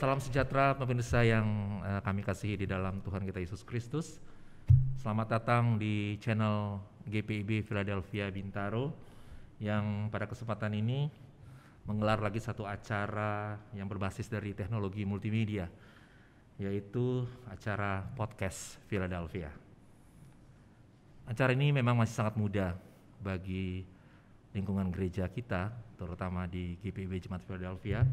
Salam sejahtera pemirsa yang kami kasihi di dalam Tuhan kita Yesus Kristus. Selamat datang di channel GPIB Philadelphia Bintaro yang pada kesempatan ini menggelar lagi satu acara yang berbasis dari teknologi multimedia, yaitu acara podcast Philadelphia. Acara ini memang masih sangat muda bagi lingkungan gereja kita, terutama di GPIB Jemaat Philadelphia.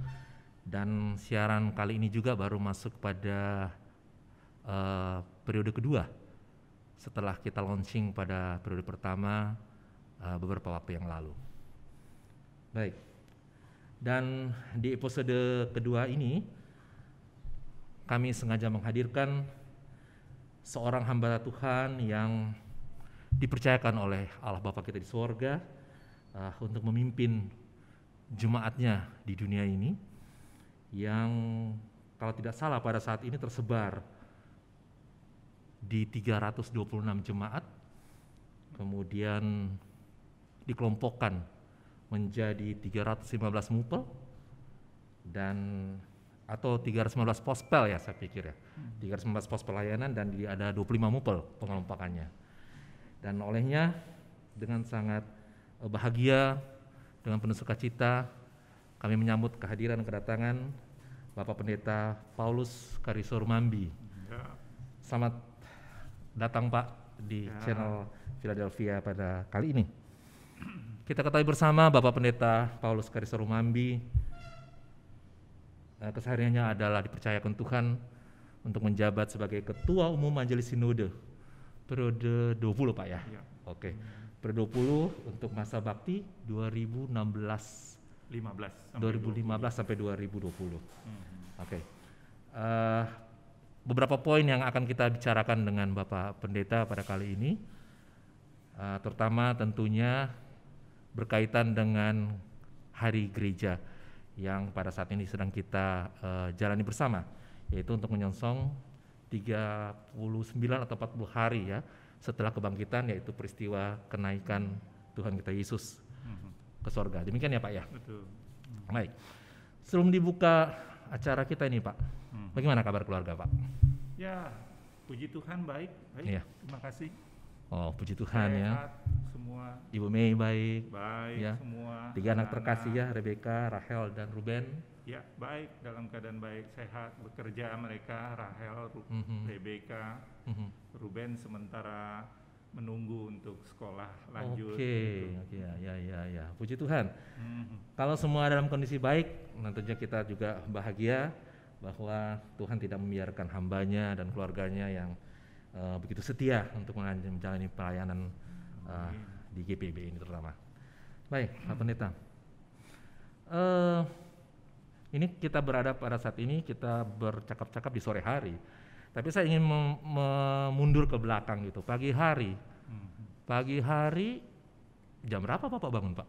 Dan siaran kali ini juga baru masuk pada periode kedua setelah kita launching pada periode pertama beberapa waktu yang lalu. Baik, dan di episode kedua ini kami sengaja menghadirkan seorang hamba Tuhan yang dipercayakan oleh Allah Bapa kita di sorga untuk memimpin jemaatnya di dunia ini, yang kalau tidak salah pada saat ini tersebar di 326 jemaat, kemudian dikelompokkan menjadi 315 mupel dan atau 315 pospel ya saya pikir ya, 315 pos pelayanan, dan ada 25 mupel pengelompokannya. Dan olehnya dengan sangat bahagia, dengan penuh sukacita, kami menyambut kehadiran dan kedatangan Bapak Pendeta Paulus Karisor Mambi. Ya. Selamat datang Pak di channel Philadelphia pada kali ini. Kita ketahui bersama Bapak Pendeta Paulus Karisor Mambi kesehariannya adalah dipercayakan Tuhan untuk menjabat sebagai Ketua Umum Majelis Sinode periode 20 Pak ya? Ya. Oke. Periode 20 untuk masa bakti 2015 sampai 2020. Oke. Beberapa poin yang akan kita bicarakan dengan Bapak Pendeta pada kali ini, terutama tentunya berkaitan dengan Hari Gereja yang pada saat ini sedang kita jalani bersama, yaitu untuk menyongsong 39 atau 40 hari ya setelah kebangkitan, yaitu peristiwa kenaikan Tuhan kita Yesus ke sorga. Demikian ya Pak ya? Betul. Baik, sebelum dibuka acara kita ini Pak, bagaimana kabar keluarga Pak? Ya, puji Tuhan baik. Ya. Terima kasih. Oh, puji Tuhan. Sehat, ya. Semua. Ibu Mei baik. Baik ya. Semua. 3 anak terkasih ya, Rebecca, Rahel, dan Ruben. Ya, baik, dalam keadaan baik, sehat, bekerja mereka, Rahel, Rebecca, Ruben sementara menunggu untuk sekolah lanjut. Oke, ya. Puji Tuhan. Kalau semua dalam kondisi baik, tentunya kita juga bahagia bahwa Tuhan tidak membiarkan hambanya dan keluarganya yang begitu setia untuk menjalani pelayanan di GPIB ini terutama. Baik, Pak Pendeta. Ini kita berada pada saat ini, kita bercakap-cakap di sore hari. Tapi saya ingin mundur ke belakang gitu, pagi hari. Pagi hari jam berapa Bapak bangun Pak?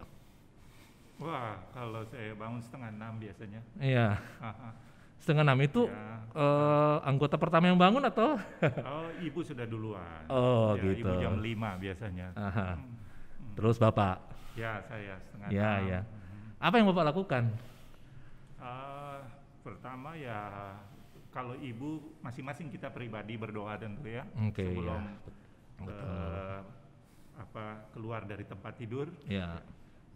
Wah, kalau saya bangun 5:30 biasanya. Iya. 5:30 itu ya. Anggota pertama yang bangun atau? Oh, ibu sudah duluan. Oh ya, gitu. Ibu jam 5 biasanya. Terus Bapak? Ya, saya 5:30. Ya. Apa yang Bapak lakukan? Pertama ya, kalau ibu masing-masing kita pribadi berdoa tentu ya, sebelum keluar dari tempat tidur. Ya.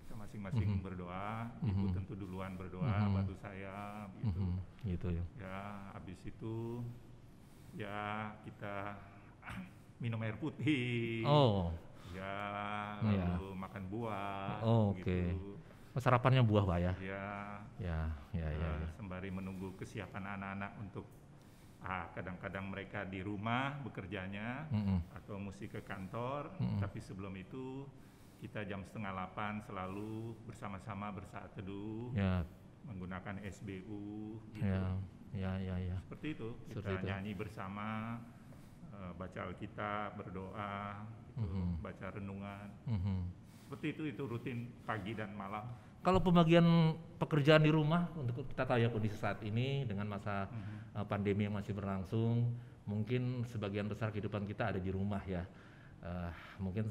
Kita masing-masing berdoa. Ibu tentu duluan berdoa, bantu saya gitu. Gitu ya. Ya, habis itu ya kita minum air putih. Oh. Ya, lalu makan buah. Oke. Sarapannya buah Pak ya? Ya. Sembari menunggu kesiapan anak-anak untuk kadang-kadang mereka di rumah bekerjanya atau mesti ke kantor, tapi sebelum itu kita jam 7:30 selalu bersama-sama bersaat teduh, menggunakan SBU gitu. Ya. Seperti itu, kita nyanyi bersama, baca Alkitab, berdoa, gitu, baca renungan. Seperti itu rutin pagi dan malam. Kalau pembagian pekerjaan di rumah, untuk kita tahu ya kondisi saat ini dengan masa pandemi yang masih berlangsung, mungkin sebagian besar kehidupan kita ada di rumah ya. Mungkin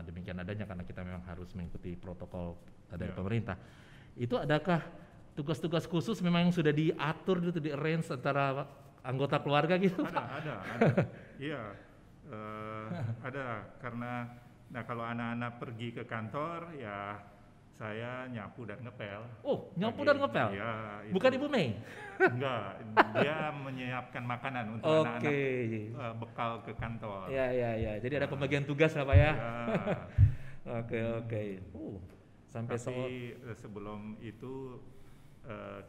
demikian adanya karena kita memang harus mengikuti protokol dari pemerintah. Itu adakah tugas-tugas khusus memang sudah diatur gitu, di arrange antara anggota keluarga gitu? Ada. Iya, ada karena kalau anak-anak pergi ke kantor ya saya nyapu dan ngepel. Oh, nyapu dan ngepel? Iya. Bukan Ibu Mei? Enggak, dia menyiapkan makanan untuk anak-anak bekal ke kantor. Ya. Jadi ada pembagian tugas lah Pak ya? Oke. Tapi sebelum itu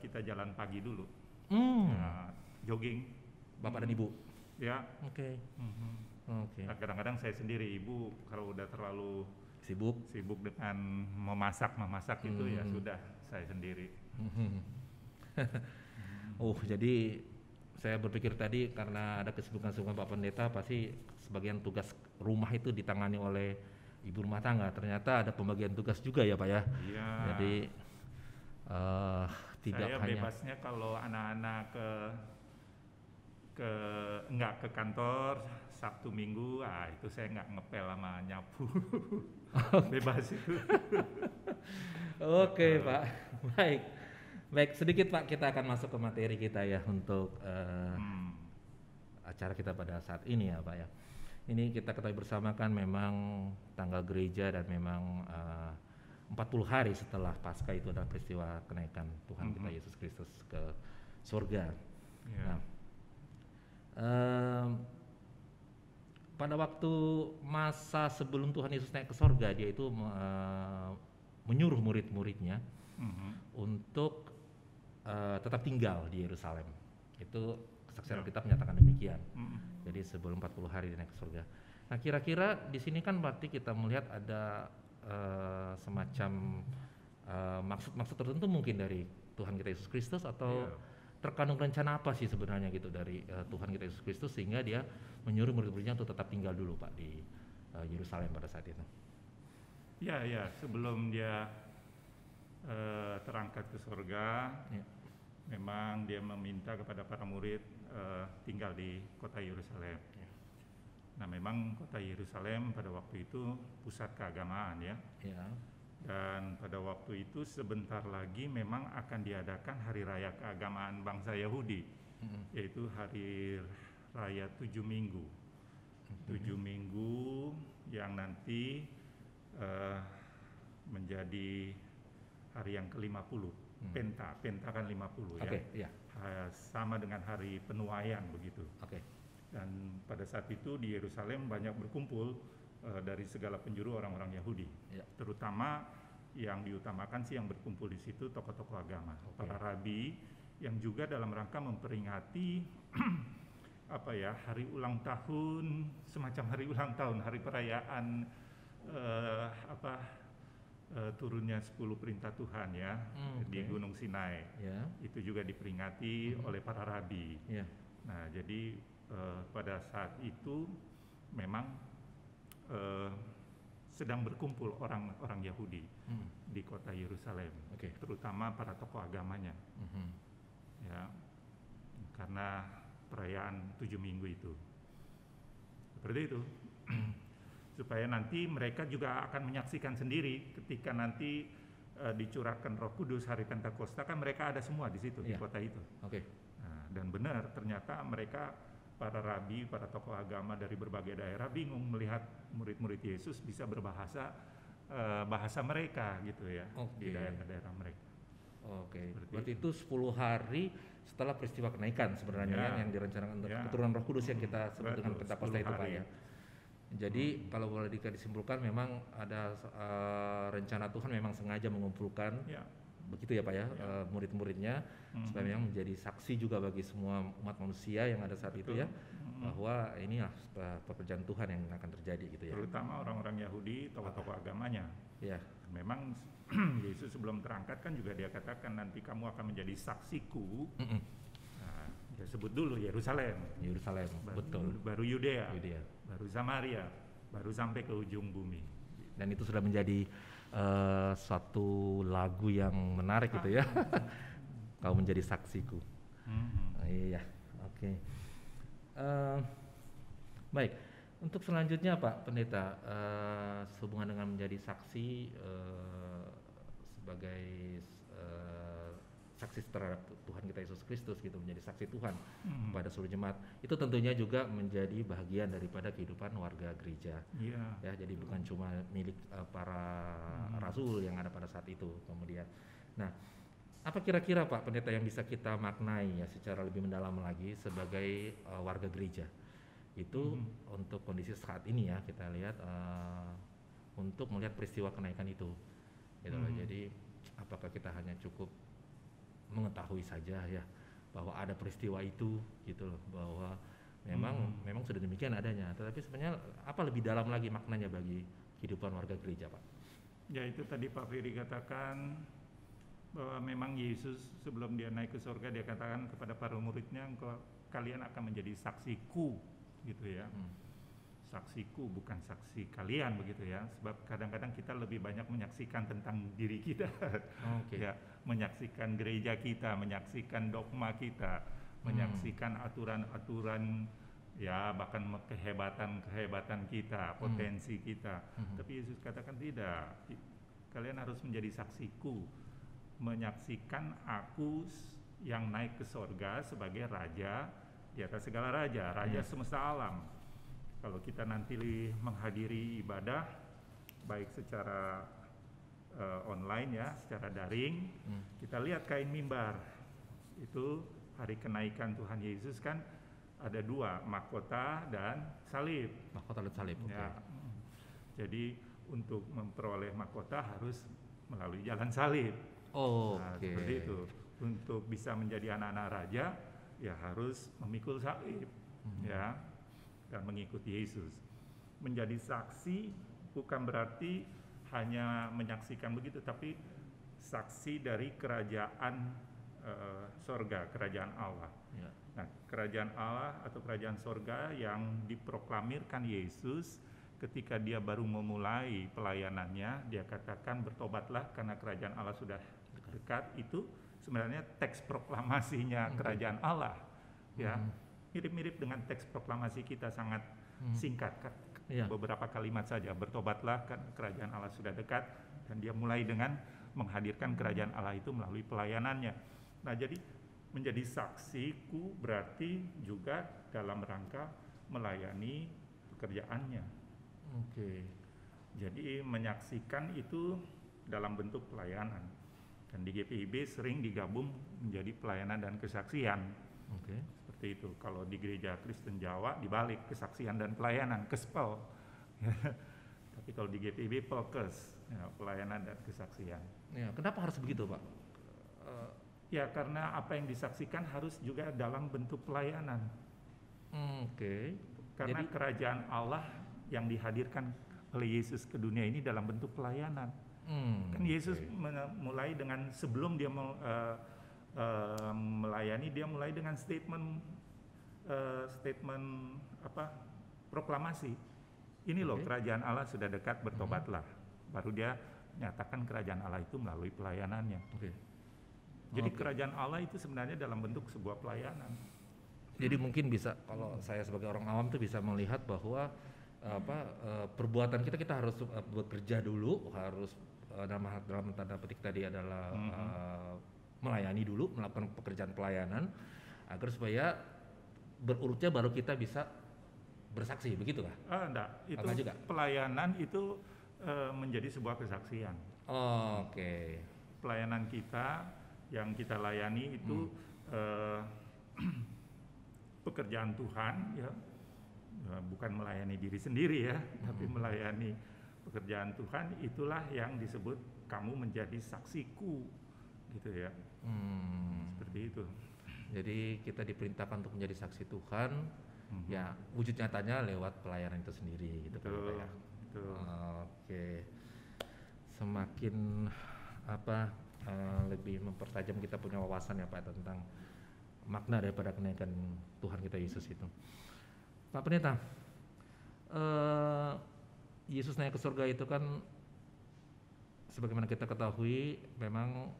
kita jalan pagi dulu. Jogging. Bapak dan Ibu? Ya. Oke. Nah, kadang-kadang saya sendiri, Ibu kalau udah terlalu sibuk dengan memasak itu ya sudah saya sendiri. Jadi saya berpikir tadi karena ada kesibukan Pak Pendeta pasti sebagian tugas rumah itu ditangani oleh ibu rumah tangga. Ternyata ada pembagian tugas juga ya Pak ya. Iya. Jadi tidak saya hanya bebasnya kalau anak-anak nggak ke kantor Sabtu Minggu, itu saya nggak ngepel sama nyapu. Bebas itu. Oke Pak, baik sedikit Pak, kita akan masuk ke materi kita ya untuk acara kita pada saat ini ya Pak ya. Ini kita ketahui bersama kan memang tanggal gereja dan memang 40 hari setelah Paskah itu adalah peristiwa kenaikan Tuhan kita Yesus Kristus ke surga. Yeah. Nah, pada waktu masa sebelum Tuhan Yesus naik ke surga, dia itu menyuruh murid-muridnya untuk tetap tinggal di Yerusalem. Itu kesaksian Alkitab menyatakan demikian. Jadi sebelum 40 hari dia naik ke surga. Nah, kira-kira di sini kan berarti kita melihat ada semacam maksud-maksud tertentu mungkin dari Tuhan kita Yesus Kristus atau terkandung rencana apa sih sebenarnya gitu dari Tuhan kita Yesus Kristus sehingga dia menyuruh murid-muridnya untuk tetap tinggal dulu Pak di Yerusalem pada saat itu. Ya, sebelum dia terangkat ke surga, memang dia meminta kepada para murid tinggal di kota Yerusalem. Nah, memang kota Yerusalem pada waktu itu pusat keagamaan ya. Dan pada waktu itu sebentar lagi memang akan diadakan hari raya keagamaan bangsa Yahudi, yaitu hari raya 7 minggu. 7 minggu yang nanti menjadi hari yang ke-50. Penta kan 50 ya. Sama dengan hari penuaian begitu. Dan pada saat itu di Yerusalem banyak berkumpul dari segala penjuru orang-orang Yahudi, terutama yang diutamakan sih yang berkumpul di situ tokoh-tokoh agama, para rabi yang juga dalam rangka memperingati hari ulang tahun, semacam hari ulang tahun, hari perayaan turunnya 10 perintah Tuhan ya di Gunung Sinai. Itu juga diperingati oleh para rabi. Nah, jadi pada saat itu memang sedang berkumpul orang Yahudi di kota Yerusalem, terutama para tokoh agamanya, ya, karena perayaan 7 minggu itu. Seperti itu, supaya nanti mereka juga akan menyaksikan sendiri ketika nanti dicurahkan Roh Kudus hari Pentakosta, kan mereka ada semua di situ di kota itu. Nah, dan benar ternyata mereka para rabi, para tokoh agama dari berbagai daerah bingung melihat murid-murid Yesus bisa berbahasa bahasa mereka gitu ya di daerah-daerah mereka. Berarti itu 10 hari setelah peristiwa kenaikan sebenarnya yang direncanakan untuk keturunan Roh Kudus yang kita sebut dengan Pentakosta itu Pak ya. Jadi kalau boleh disimpulkan memang ada rencana Tuhan memang sengaja mengumpulkan begitu ya Pak ya, murid-muridnya supaya memang menjadi saksi juga bagi semua umat manusia yang ada saat itu ya, bahwa ini pekerjaan Tuhan yang akan terjadi gitu ya. Terutama orang-orang Yahudi, tokoh-tokoh agamanya. Memang Yesus sebelum terangkat kan juga dia katakan nanti kamu akan menjadi saksiku. Nah, dia sebut dulu Yerusalem, baru Yudea, baru Samaria, baru sampai ke ujung bumi. Dan itu sudah menjadi suatu lagu yang menarik gitu ya. Kau menjadi saksiku. Baik, untuk selanjutnya Pak Pendeta, sehubungan dengan menjadi saksi sebagai saksi terhadap Tuhan kita Yesus Kristus gitu, menjadi saksi Tuhan kepada seluruh jemaat. Itu tentunya juga menjadi bagian daripada kehidupan warga gereja. Ya, jadi bukan cuma milik para rasul yang ada pada saat itu. Kemudian, nah, apa kira-kira Pak Pendeta yang bisa kita maknai ya secara lebih mendalam lagi sebagai warga gereja? Itu untuk kondisi saat ini ya, kita lihat untuk melihat peristiwa kenaikan itu. Gitu loh. Jadi apakah kita hanya cukup mengetahui saja ya bahwa ada peristiwa itu gitu loh, bahwa memang sudah demikian adanya, tetapi sebenarnya apa lebih dalam lagi maknanya bagi kehidupan warga gereja, Pak? Ya, itu tadi Pak Ferry katakan bahwa memang Yesus sebelum dia naik ke surga, dia katakan kepada para muridnya, kalian akan menjadi saksiku gitu ya. Saksiku, bukan saksi kalian begitu ya, sebab kadang-kadang kita lebih banyak menyaksikan tentang diri kita. Ya, menyaksikan gereja kita, menyaksikan dogma kita, menyaksikan aturan-aturan ya, bahkan kehebatan kita, potensi kita. Tapi Yesus katakan tidak, kalian harus menjadi saksiku, menyaksikan aku yang naik ke sorga sebagai raja di atas segala raja, raja semesta alam. Kalau kita nanti menghadiri ibadah baik secara online ya, secara daring, kita lihat kain mimbar itu hari kenaikan Tuhan Yesus kan ada dua, mahkota dan salib. Mahkota dan salib. Ya. Jadi untuk memperoleh mahkota harus melalui jalan salib. Seperti itu. Untuk bisa menjadi anak-anak raja ya harus memikul salib. Ya. Dan mengikuti Yesus. Menjadi saksi bukan berarti hanya menyaksikan begitu, tapi saksi dari kerajaan sorga, kerajaan Allah. Ya. Nah, kerajaan Allah atau kerajaan sorga yang diproklamirkan Yesus ketika dia baru memulai pelayanannya, dia katakan bertobatlah karena kerajaan Allah sudah dekat. Itu sebenarnya teks proklamasinya kerajaan Allah. Ya. Mirip-mirip dengan teks proklamasi kita, sangat singkat, beberapa kalimat saja. Bertobatlah kan kerajaan Allah sudah dekat, dan dia mulai dengan menghadirkan kerajaan Allah itu melalui pelayanannya. Nah, jadi menjadi saksiku berarti juga dalam rangka melayani pekerjaannya. Jadi menyaksikan itu dalam bentuk pelayanan, dan di GPIB sering digabung menjadi pelayanan dan kesaksian. Seperti itu. Kalau di gereja Kristen Jawa dibalik, kesaksian dan pelayanan, kespel. Tapi kalau di GPIB pelkes, ya, pelayanan dan kesaksian. Ya, kenapa harus begitu, Pak? Ya, karena apa yang disaksikan harus juga dalam bentuk pelayanan. Karena jadi, kerajaan Allah yang dihadirkan oleh Yesus ke dunia ini dalam bentuk pelayanan. Kan Yesus mulai dengan, sebelum dia melayani, dia mulai dengan statement proklamasi. Ini loh kerajaan Allah sudah dekat, bertobatlah. Baru dia nyatakan kerajaan Allah itu melalui pelayanannya. Jadi kerajaan Allah itu sebenarnya dalam bentuk sebuah pelayanan. Jadi mungkin bisa, kalau saya sebagai orang awam tuh bisa melihat bahwa perbuatan kita harus bekerja dulu, harus dalam tanda petik tadi adalah melayani dulu, melakukan pekerjaan pelayanan, agar supaya berurutnya baru kita bisa bersaksi, begitu kah? Enggak, itu juga. Pelayanan itu menjadi sebuah kesaksian. Pelayanan kita yang kita layani itu pekerjaan Tuhan, ya, bukan melayani diri sendiri ya, tapi melayani pekerjaan Tuhan. Itulah yang disebut kamu menjadi saksiku, gitu ya. Seperti itu. Jadi kita diperintahkan untuk menjadi saksi Tuhan, ya wujud nyatanya lewat pelayanan itu sendiri, gitu kan Pak ya. Semakin lebih mempertajam kita punya wawasan ya Pak tentang makna daripada kenaikan Tuhan kita Yesus itu. Pak Pendeta, Yesus naik ke surga itu kan sebagaimana kita ketahui memang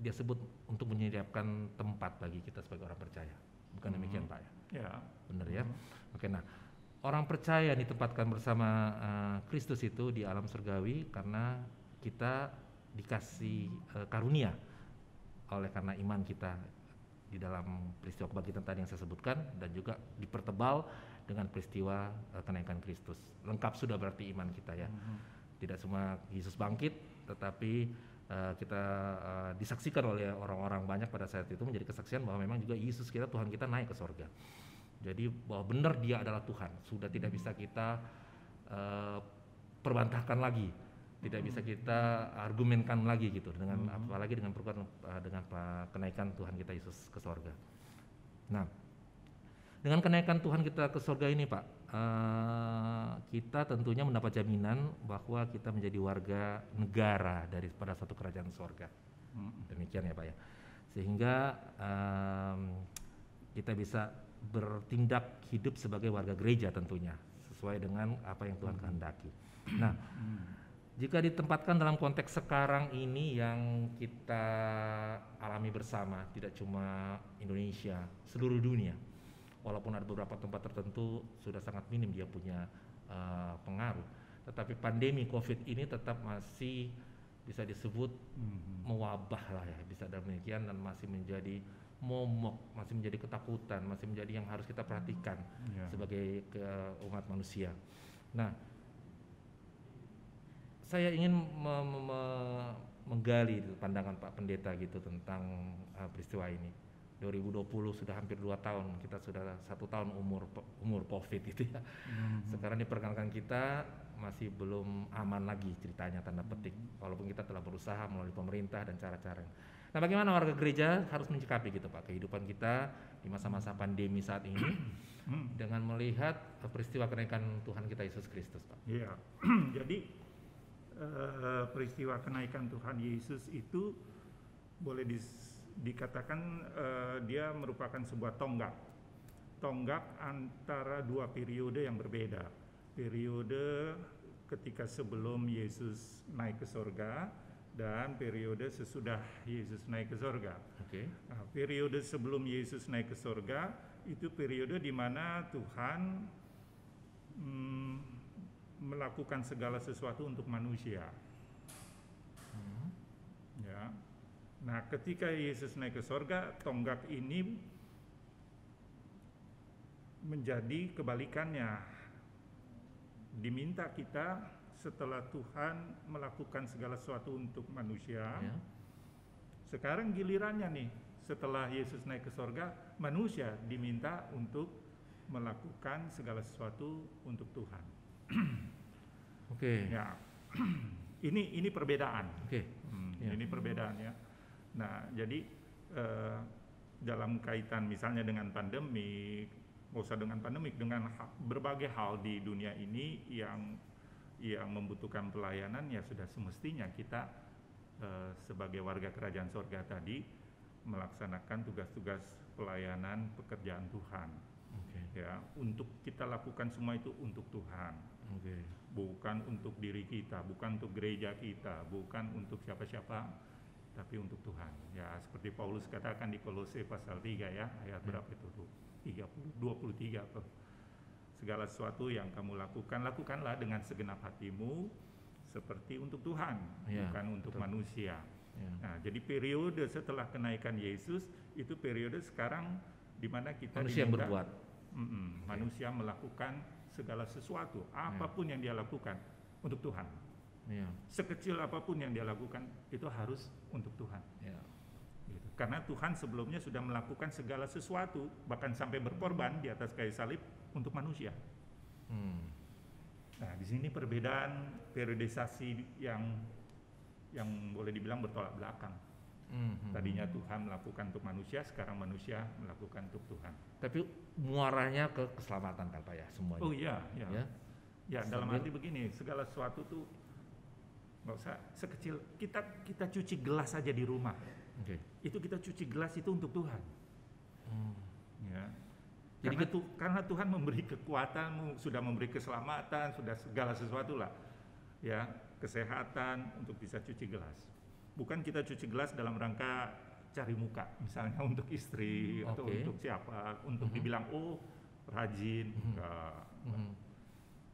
dia sebut untuk menyiapkan tempat bagi kita sebagai orang percaya. Bukan demikian Pak ya? Ya. Benar ya? Oke, nah orang percaya ditempatkan bersama Kristus itu di alam surgawi karena kita dikasih karunia oleh karena iman kita di dalam peristiwa kebangkitan tadi yang saya sebutkan, dan juga dipertebal dengan peristiwa kenaikan Kristus. Lengkap sudah berarti iman kita ya. Tidak cuma Yesus bangkit, tetapi kita disaksikan oleh orang-orang banyak pada saat itu, menjadi kesaksian bahwa memang juga Yesus kita, Tuhan kita naik ke sorga. Jadi bahwa benar Dia adalah Tuhan, sudah tidak bisa kita perbantahkan lagi, tidak bisa kita argumenkan lagi gitu, dengan apalagi dengan kenaikan Tuhan kita Yesus ke sorga. Nah, dengan kenaikan Tuhan kita ke sorga ini Pak, kita tentunya mendapat jaminan bahwa kita menjadi warga negara daripada satu kerajaan sorga. Demikian ya Pak ya. Sehingga kita bisa bertindak hidup sebagai warga gereja tentunya, sesuai dengan apa yang Tuhan kehendaki. Nah, jika ditempatkan dalam konteks sekarang ini yang kita alami bersama, tidak cuma Indonesia, seluruh dunia, walaupun ada beberapa tempat tertentu sudah sangat minim dia punya pengaruh, tetapi pandemi COVID ini tetap masih bisa disebut mewabah lah ya, bisa demikian, dan masih menjadi momok, masih menjadi ketakutan, masih menjadi yang harus kita perhatikan sebagai umat manusia. Nah, saya ingin menggali pandangan Pak Pendeta gitu tentang peristiwa ini. 2020 sudah hampir 2 tahun, kita sudah 1 tahun umur COVID itu ya. Sekarang diperkenalkan kita masih belum aman lagi ceritanya, tanda petik, walaupun kita telah berusaha melalui pemerintah dan cara-cara. Nah, bagaimana warga gereja harus menyikapi gitu Pak kehidupan kita di masa-masa pandemi saat ini dengan melihat peristiwa kenaikan Tuhan kita Yesus Kristus Pak? Iya, jadi peristiwa kenaikan Tuhan Yesus itu boleh dikatakan dia merupakan sebuah tonggak antara 2 periode yang berbeda. Periode ketika sebelum Yesus naik ke sorga dan periode sesudah Yesus naik ke sorga. Nah, periode sebelum Yesus naik ke sorga itu periode di mana Tuhan melakukan segala sesuatu untuk manusia. Ya. Nah, ketika Yesus naik ke sorga, tonggak ini menjadi kebalikannya. Diminta kita setelah Tuhan melakukan segala sesuatu untuk manusia, sekarang gilirannya nih, setelah Yesus naik ke sorga, manusia diminta untuk melakukan segala sesuatu untuk Tuhan. Ya, ini perbedaan. Ini perbedaannya. Nah, jadi dalam kaitan misalnya dengan pandemik, nggak usah dengan pandemik, dengan berbagai hal di dunia ini yang membutuhkan pelayanan, ya sudah semestinya kita sebagai warga kerajaan sorga tadi melaksanakan tugas-tugas pelayanan pekerjaan Tuhan. Ya, untuk kita lakukan semua itu untuk Tuhan, bukan untuk diri kita, bukan untuk gereja kita, bukan untuk siapa-siapa, tapi untuk Tuhan. Ya, seperti Paulus katakan di Kolose pasal 3 ya, ayat berapa itu tuh? 23 tuh. Segala sesuatu yang kamu lakukan, lakukanlah dengan segenap hatimu seperti untuk Tuhan, bukan untuk manusia. Nah, jadi periode setelah kenaikan Yesus itu periode sekarang di mana kita manusia yang berbuat. Manusia melakukan segala sesuatu, apapun yang dia lakukan untuk Tuhan. Sekecil apapun yang dia lakukan itu harus untuk Tuhan. Gitu. Karena Tuhan sebelumnya sudah melakukan segala sesuatu, bahkan sampai berkorban di atas kayu salib untuk manusia. Nah, di sini perbedaan periodisasi yang boleh dibilang bertolak belakang. Tadinya Tuhan melakukan untuk manusia, sekarang manusia melakukan untuk Tuhan. Tapi muaranya ke keselamatan kan Pak ya semuanya. Oh iya, ya dalam arti begini, segala sesuatu tuh nggak usah sekecil kita cuci gelas aja di rumah. Itu kita cuci gelas itu untuk Tuhan. Ya. Jadi karena Tuhan memberi kekuatan, sudah memberi keselamatan, sudah segala sesuatu lah, ya, kesehatan untuk bisa cuci gelas. Bukan kita cuci gelas dalam rangka cari muka, misalnya untuk istri atau untuk siapa, untuk dibilang rajin,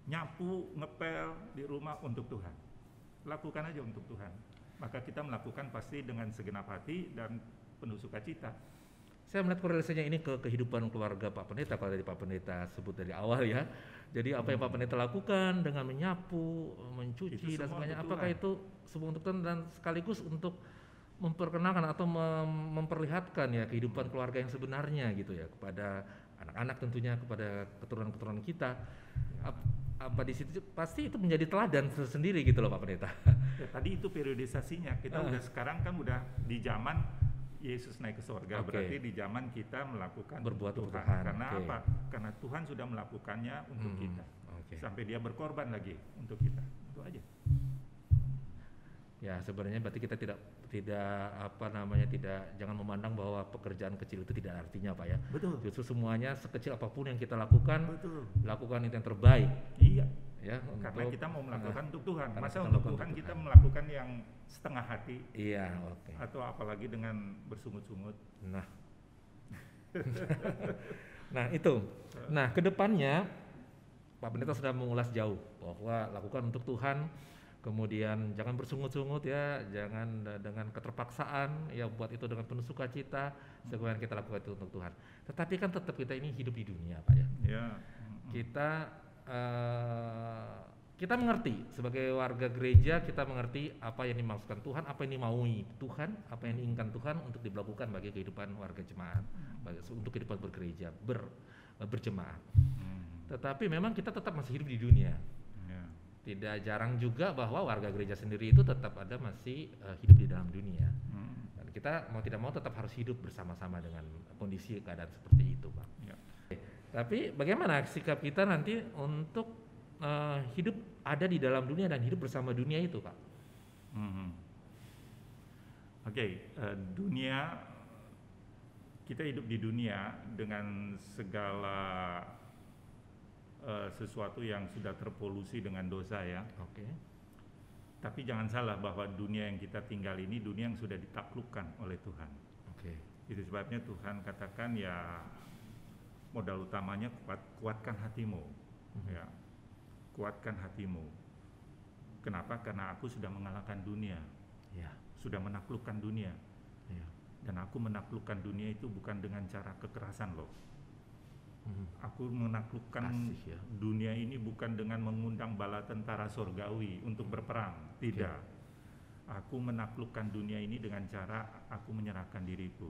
nyapu, ngepel di rumah untuk Tuhan. Lakukan aja untuk Tuhan. Maka kita melakukan pasti dengan segenap hati dan penuh sukacita. Saya melihat korelasinya ini ke kehidupan keluarga Pak Pendeta, kalau dari Pak Pendeta sebut dari awal ya. Jadi apa yang Pak Pendeta lakukan dengan menyapu, mencuci dan sebagainya, apakah itu semua untuk Tuhan dan sekaligus untuk memperkenalkan atau memperlihatkan ya kehidupan keluarga yang sebenarnya gitu ya kepada anak-anak, tentunya kepada keturunan-keturunan kita. Apa di situ pasti itu menjadi teladan tersendiri gitu loh Pak Pendeta. Ya, tadi itu periodisasinya. Kita udah sekarang kan udah di zaman Yesus naik ke surga, berarti di zaman kita melakukan berbuat Tuhan. Karena apa? Karena Tuhan sudah melakukannya untuk kita. Sampai dia berkorban lagi untuk kita. Itu aja. Ya, sebenarnya berarti kita tidak jangan memandang bahwa pekerjaan kecil itu tidak artinya Pak ya. Betul. Justru semuanya sekecil apapun yang kita lakukan, lakukan itu yang terbaik. Iya. Ya, karena kita mau melakukan untuk Tuhan. Masa untuk Tuhan kita melakukan yang setengah hati? Iya, Atau apalagi dengan bersungut-sungut. Nah. Nah, itu. Nah, kedepannya Pak Pendeta sudah mengulas jauh bahwa lakukan untuk Tuhan. Kemudian jangan bersungut-sungut ya, jangan dengan keterpaksaan ya, buat itu dengan penuh sukacita, sebenarnya kita lakukan itu untuk Tuhan. Tetapi kan tetap kita ini hidup di dunia Pak ya. Ya. Kita mengerti sebagai warga gereja, kita mengerti apa yang dimaksudkan Tuhan, apa yang dimaui Tuhan, apa yang diinginkan Tuhan untuk dilakukan bagi kehidupan warga jemaat, untuk kehidupan bergereja, berjemaat. Tetapi memang kita tetap masih hidup di dunia. Tidak jarang juga bahwa warga gereja sendiri itu tetap masih hidup di dalam dunia. Dan kita mau tidak mau tetap harus hidup bersama-sama dengan kondisi keadaan seperti itu, Pak. Ya. Tapi bagaimana sikap kita nanti untuk hidup ada di dalam dunia dan hidup bersama dunia itu, Pak? Dunia, kita hidup di dunia dengan segala sesuatu yang sudah terpolusi dengan dosa ya. Tapi jangan salah bahwa dunia yang kita tinggal ini dunia yang sudah ditaklukkan oleh Tuhan. Itu sebabnya Tuhan katakan ya, modal utamanya kuatkan hatimu. Ya, kuatkan hatimu. Kenapa? Karena aku sudah mengalahkan dunia. Sudah menaklukkan dunia. Dan aku menaklukkan dunia itu bukan dengan cara kekerasan loh. Aku menaklukkan dunia ini bukan dengan mengundang bala tentara surgawi untuk berperang, tidak. Aku menaklukkan dunia ini dengan cara aku menyerahkan diriku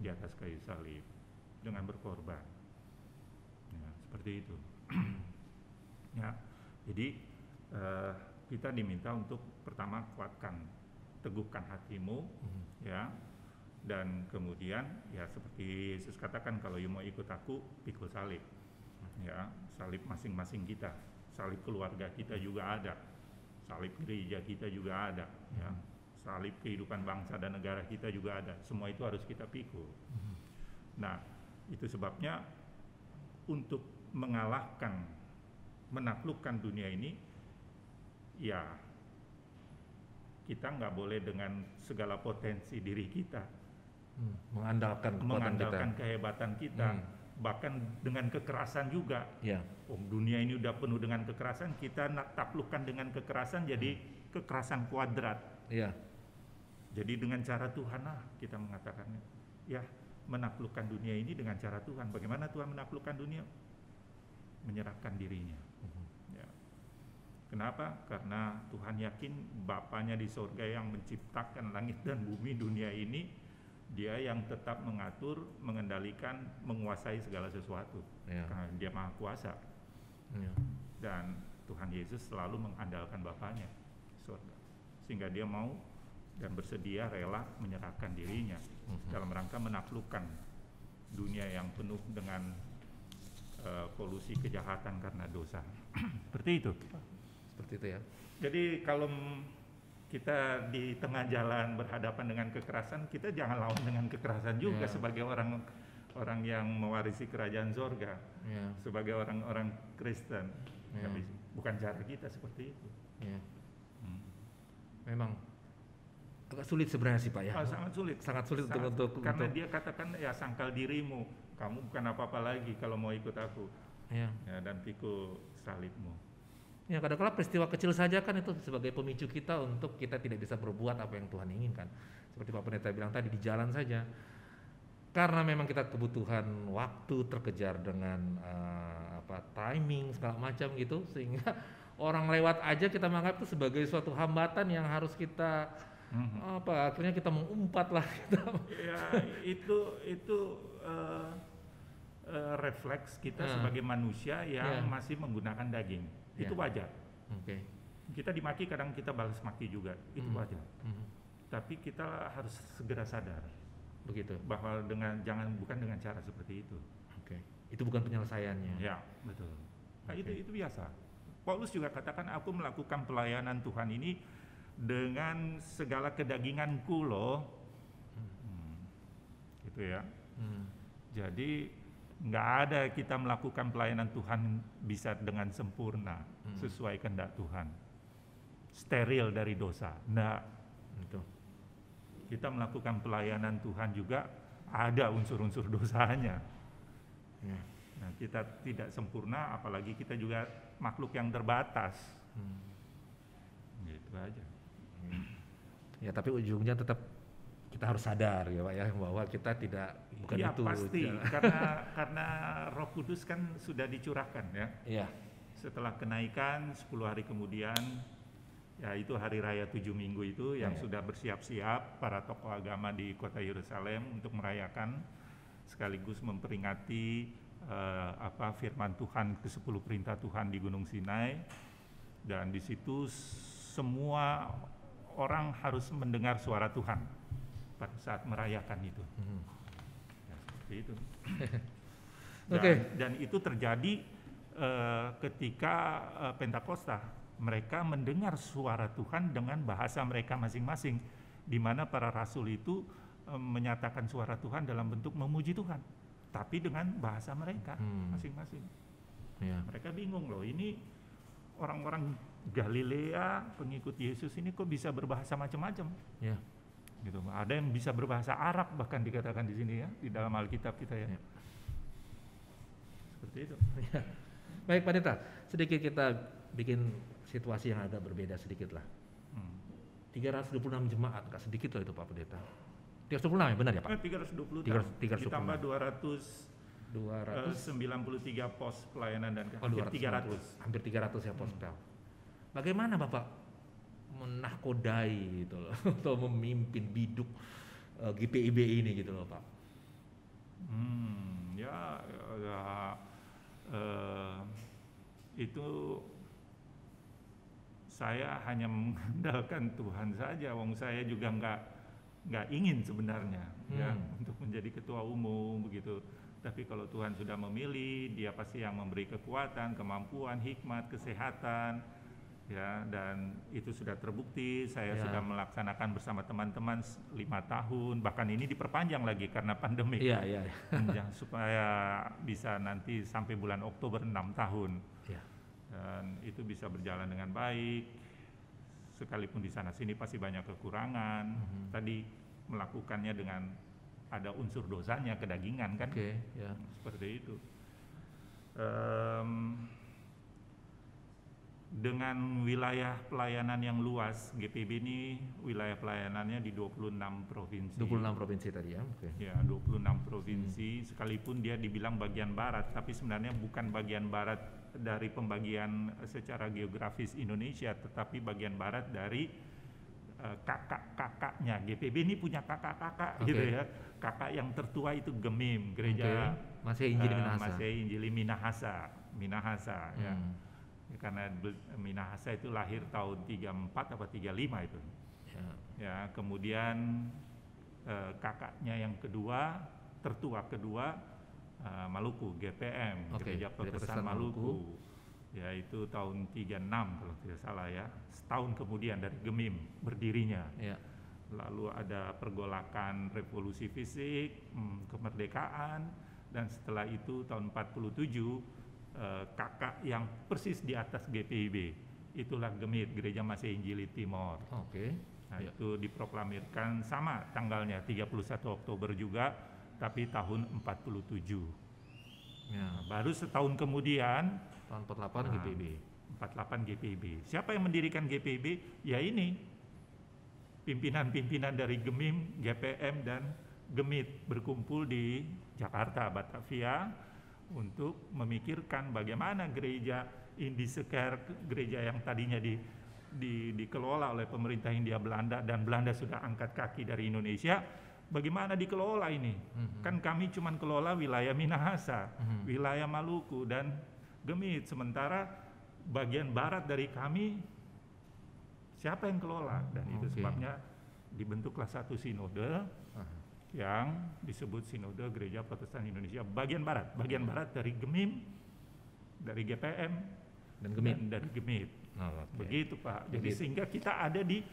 di atas kayu salib dengan berkorban. Ya, seperti itu. Ya, jadi kita diminta untuk pertama kuatkan, teguhkan hatimu, ya. Dan kemudian ya seperti Yesus katakan, kalau you mau ikut aku, pikul salib. Ya, salib masing-masing kita, salib keluarga kita juga ada, salib gereja kita juga ada, ya. Salib kehidupan bangsa dan negara kita juga ada. Semua itu harus kita pikul. Nah, itu sebabnya untuk mengalahkan, menaklukkan dunia ini, ya kita nggak boleh dengan segala potensi diri kita. Mengandalkan kehebatan kita, bahkan dengan kekerasan juga. Dunia ini udah penuh dengan kekerasan, kita taklukkan dengan kekerasan, jadi kekerasan kuadrat. Jadi dengan cara Tuhan kita mengatakannya, ya menaklukkan dunia ini dengan cara Tuhan. Bagaimana Tuhan menaklukkan dunia? Menyerahkan dirinya. Kenapa? Karena Tuhan yakin Bapanya di surga yang menciptakan langit dan bumi, dunia ini, Dia yang tetap mengatur, mengendalikan, menguasai segala sesuatu. Karena Dia Maha Kuasa. Dan Tuhan Yesus selalu mengandalkan Bapanya surga, sehingga Dia mau dan bersedia rela menyerahkan dirinya dalam rangka menaklukkan dunia yang penuh dengan polusi kejahatan karena dosa. Seperti itu. Seperti itu ya. Jadi kalau kita di tengah jalan berhadapan dengan kekerasan, kita jangan lawan dengan kekerasan juga sebagai orang yang mewarisi kerajaan surga, sebagai orang-orang Kristen. Bukan cara kita seperti itu. Memang agak sulit sebenarnya sih Pak ya. Sangat sulit. Sangat sulit untuk karena dia katakan ya, sangkal dirimu, kamu bukan apa-apa lagi kalau mau ikut aku. Dan pikul salibmu. Ya, kadang-kala peristiwa kecil saja kan itu sebagai pemicu kita untuk kita tidak bisa berbuat apa yang Tuhan inginkan. Seperti Pak Pendeta bilang tadi, di jalan saja. Karena memang kita kebutuhan waktu, terkejar dengan timing segala macam gitu, sehingga orang lewat aja kita menganggap itu sebagai suatu hambatan yang harus kita akhirnya kita mengumpat lah. Ya, itu refleks kita sebagai manusia yang masih menggunakan daging. Itu wajar. Oke. Kita dimaki, kadang kita balas maki juga, itu wajar. Tapi kita harus segera sadar Begitu. bahwa bukan dengan cara seperti itu. Oke. Itu bukan penyelesaiannya. Ya, betul. Nah, itu biasa. Paulus juga katakan, aku melakukan pelayanan Tuhan ini dengan segala kedaginganku loh. Gitu ya. Jadi nggak ada kita melakukan pelayanan Tuhan bisa dengan sempurna sesuai kehendak Tuhan, steril dari dosa. Nggak. Itu. Kita melakukan pelayanan Tuhan juga ada unsur-unsur dosanya. Nah, kita tidak sempurna, apalagi kita juga makhluk yang terbatas. Gitu aja. Ya, tapi ujungnya tetap kita harus sadar ya Pak ya, bahwa kita bukan ya, itu. Pasti, karena Roh Kudus kan sudah dicurahkan ya. Iya. Setelah kenaikan 10 hari kemudian, ya itu hari raya 7 minggu itu yang sudah bersiap-siap para tokoh agama di kota Yerusalem untuk merayakan sekaligus memperingati firman Tuhan ke-10 perintah Tuhan di Gunung Sinai, dan di situ semua orang harus mendengar suara Tuhan pada saat merayakan itu. Ya, seperti itu. Dan itu terjadi ketika Pentakosta. Mereka mendengar suara Tuhan dengan bahasa mereka masing-masing, di mana para rasul itu menyatakan suara Tuhan dalam bentuk memuji Tuhan, tapi dengan bahasa mereka masing-masing. Ya. Mereka bingung loh, ini orang-orang Galilea pengikut Yesus ini kok bisa berbahasa macam-macam. Ya. Gitu. Ada yang bisa berbahasa Arab bahkan dikatakan di sini ya, di dalam Alkitab kita ya. Seperti itu. Ya. Baik Pak Pendeta, sedikit kita bikin situasi yang agak berbeda sedikit lah. 326 jemaat, nggak sedikit loh itu Pak Pendeta. 326 ya, benar ya Pak? 326. Ditambah 293 pos pelayanan dan hampir 300. Hampir 300 ya pospel. Bagaimana Bapak menahkodai gitu loh, atau memimpin biduk GPIB ini gitu loh Pak? Itu saya hanya mengandalkan Tuhan saja. Wong saya juga nggak ingin sebenarnya ya untuk menjadi ketua umum begitu. Tapi kalau Tuhan sudah memilih, Dia pasti yang memberi kekuatan, kemampuan, hikmat, kesehatan. Ya, dan itu sudah terbukti. Saya sudah melaksanakan bersama teman-teman 5 tahun, bahkan ini diperpanjang lagi karena pandemi. Supaya bisa nanti sampai bulan Oktober 6 tahun. Dan itu bisa berjalan dengan baik. Sekalipun di sana sini pasti banyak kekurangan. Tadi melakukannya dengan ada unsur dosanya, kedagingan kan. Seperti itu. Dengan wilayah pelayanan yang luas, GPIB ini wilayah pelayanannya di 26 provinsi. 26 provinsi tadi ya? Ya, 26 provinsi, sekalipun dia dibilang bagian barat, tapi sebenarnya bukan bagian barat dari pembagian secara geografis Indonesia, tetapi bagian barat dari kakak-kakaknya. GPIB ini punya kakak-kakak gitu ya. Kakak yang tertua itu Gemim, gereja Masehi Injili Minahasa ya. Karena Minahasa itu lahir tahun 34 atau 35 itu. Ya, kemudian kakaknya yang kedua, tertua kedua Maluku, GPM, Gereja Protestan Maluku. Yaitu tahun 36 kalau tidak salah ya. Setahun kemudian dari Gemim berdirinya. Lalu ada pergolakan revolusi fisik, kemerdekaan, dan setelah itu tahun 47 kakak yang persis di atas GPIB, itulah Gemit, Gereja Masehi Injili Timor. Nah, itu diproklamirkan sama tanggalnya 31 Oktober juga, tapi tahun 47. Nah, baru setahun kemudian tahun 48 GPIB. 48 GPIB. Siapa yang mendirikan GPIB? Ya ini, pimpinan-pimpinan dari GEMIM, GPM, dan GEMIT berkumpul di Jakarta, Batavia, untuk memikirkan bagaimana gereja Indisecare, gereja yang tadinya dikelola oleh pemerintah Hindia Belanda, dan Belanda sudah angkat kaki dari Indonesia, bagaimana dikelola ini? Kan kami cuma kelola wilayah Minahasa, wilayah Maluku, dan GEMIT, sementara bagian barat dari kami siapa yang kelola? Dan itu sebabnya dibentuklah satu sinode yang disebut Sinode Gereja Protestan Indonesia bagian barat dari GEMIM, dari GPM, dan dari GEMIT. Begitu Pak. Jadi sehingga kita ada di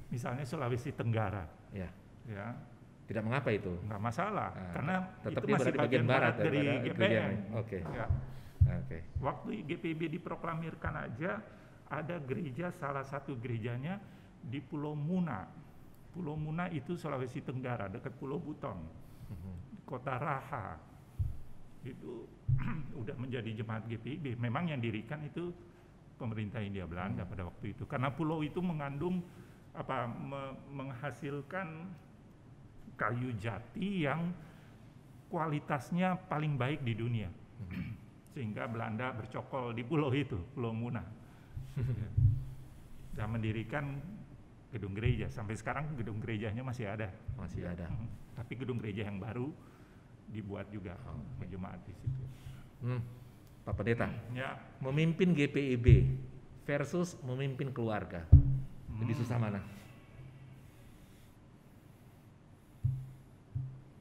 misalnya Sulawesi Tenggara. Ya. Tidak mengapa itu? Nggak masalah, karena tetap itu masih bagian barat dari GPM. Ya. Waktu GPIB diproklamirkan aja, ada gereja, salah satu gerejanya di Pulau Muna. Pulau Muna itu Sulawesi Tenggara, dekat Pulau Buton, di Kota Raha. Itu udah menjadi jemaat GPIB. Memang yang dirikan itu pemerintah Hindia Belanda pada waktu itu, karena pulau itu mengandung menghasilkan kayu jati yang kualitasnya paling baik di dunia. Sehingga Belanda bercokol di pulau itu, Pulau Muna, dan mendirikan gedung gereja. Sampai sekarang gedung gerejanya masih ada. Tapi gedung gereja yang baru dibuat juga jemaat di situ. Pak Pendeta, memimpin GPIB versus memimpin keluarga, lebih susah mana?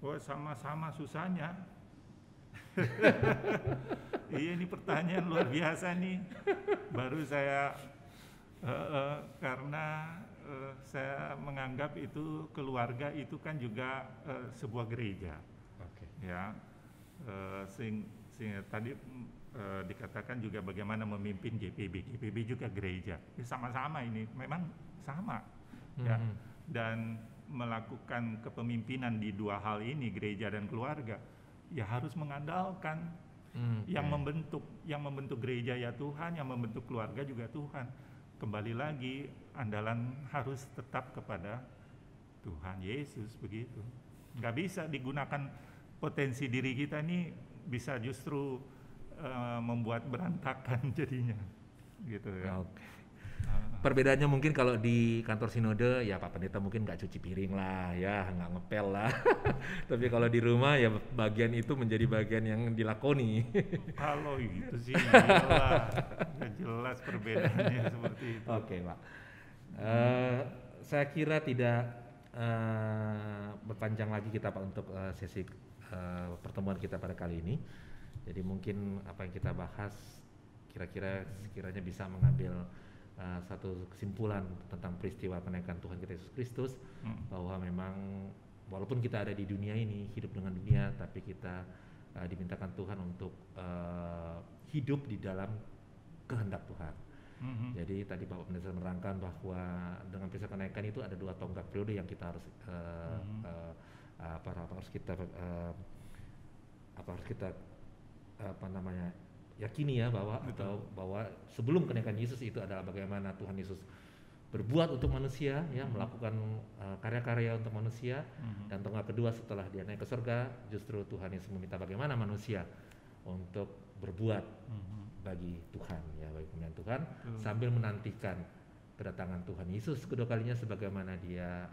Oh, sama-sama susahnya. Iya, ini pertanyaan luar biasa nih. Baru saya karena saya menganggap itu keluarga itu kan juga sebuah gereja. Ya, tadi dikatakan juga bagaimana memimpin GPIB. GPIB juga gereja. Ya, sama-sama ini, memang sama. Ya, dan melakukan kepemimpinan di dua hal ini, gereja dan keluarga, ya harus mengandalkan yang membentuk gereja ya Tuhan, yang membentuk keluarga juga Tuhan. Kembali lagi, andalan harus tetap kepada Tuhan Yesus, begitu. Nggak bisa digunakan potensi diri kita ini, bisa justru membuat berantakan jadinya, gitu ya. Perbedaannya mungkin kalau di kantor sinode ya Pak Pendeta mungkin nggak cuci piring lah ya, nggak ngepel lah. Tapi kalau di rumah ya bagian itu menjadi bagian yang dilakoni. Kalau itu sih jelas perbedaannya seperti itu. Oke Pak, saya kira tidak berpanjang lagi kita Pak untuk sesi pertemuan kita pada kali ini. Jadi mungkin apa yang kita bahas kiranya bisa mengambil satu kesimpulan tentang peristiwa kenaikan Tuhan kita Yesus Kristus, bahwa memang walaupun kita ada di dunia ini, hidup dengan dunia, tapi kita dimintakan Tuhan untuk hidup di dalam kehendak Tuhan. Jadi tadi Bapak Pendeta menerangkan bahwa dengan peristiwa kenaikan itu ada dua tonggak periode yang kita harus yakini ya, bahwa sebelum kenaikan Yesus itu adalah bagaimana Tuhan Yesus berbuat untuk manusia, ya, melakukan karya-karya untuk manusia, dan tonggak kedua setelah dia naik ke surga, justru Tuhan Yesus meminta bagaimana manusia untuk berbuat bagi Tuhan, ya, bagi kemuliaan Tuhan, sambil menantikan kedatangan Tuhan Yesus kedua kalinya sebagaimana dia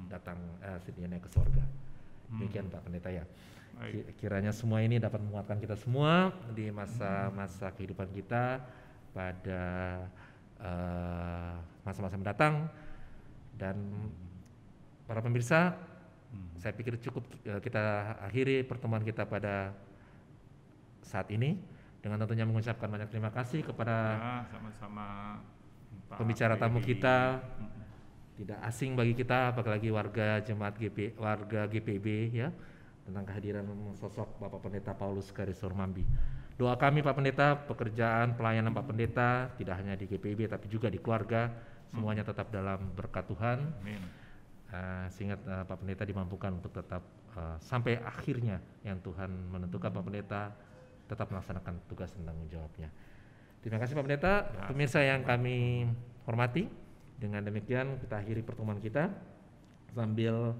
datang dia naik ke surga. Demikian Pak Pendeta ya. Kiranya semua ini dapat menguatkan kita semua di masa-masa kehidupan kita pada masa-masa mendatang. Dan para pemirsa, saya pikir cukup kita akhiri pertemuan kita pada saat ini dengan tentunya mengucapkan banyak terima kasih kepada sama-sama pembicara tamu kita, tidak asing bagi kita, apalagi warga jemaat warga GPIB ya, tentang kehadiran sosok Bapak Pendeta Paulus Karisor Mambi. Doa kami Pak Pendeta, pekerjaan pelayanan Pak Pendeta tidak hanya di GPIB tapi juga di keluarga, semuanya tetap dalam berkat Tuhan. Sehingga Pak Pendeta dimampukan untuk tetap sampai akhirnya yang Tuhan menentukan Pak Pendeta tetap melaksanakan tugas dan tanggung jawabnya. Terima kasih Pak Pendeta, Ya, pemirsa yang kami hormati. Dengan demikian kita akhiri pertemuan kita sambil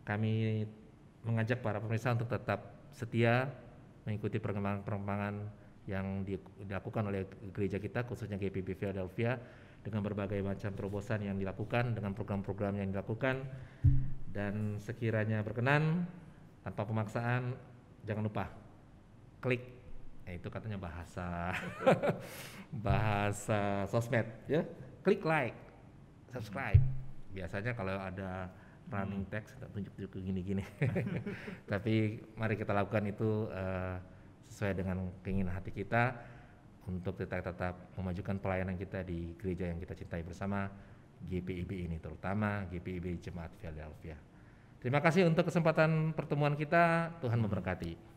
kami mengajak para pemirsa untuk tetap setia mengikuti perkembangan yang dilakukan oleh gereja kita, khususnya GPIB Philadelphia, dengan berbagai macam terobosan yang dilakukan, dengan program-program yang dilakukan. Dan sekiranya berkenan, tanpa pemaksaan, jangan lupa klik, itu katanya bahasa bahasa sosmed ya, klik like, subscribe. Biasanya kalau ada running text tunjuk-tunjuk gini-gini. Tapi mari kita lakukan itu sesuai dengan keinginan hati kita untuk tetap memajukan pelayanan kita di gereja yang kita cintai bersama, GPIB ini, terutama GPIB Jemaat Philadelphia. Terima kasih untuk kesempatan pertemuan kita. Tuhan memberkati.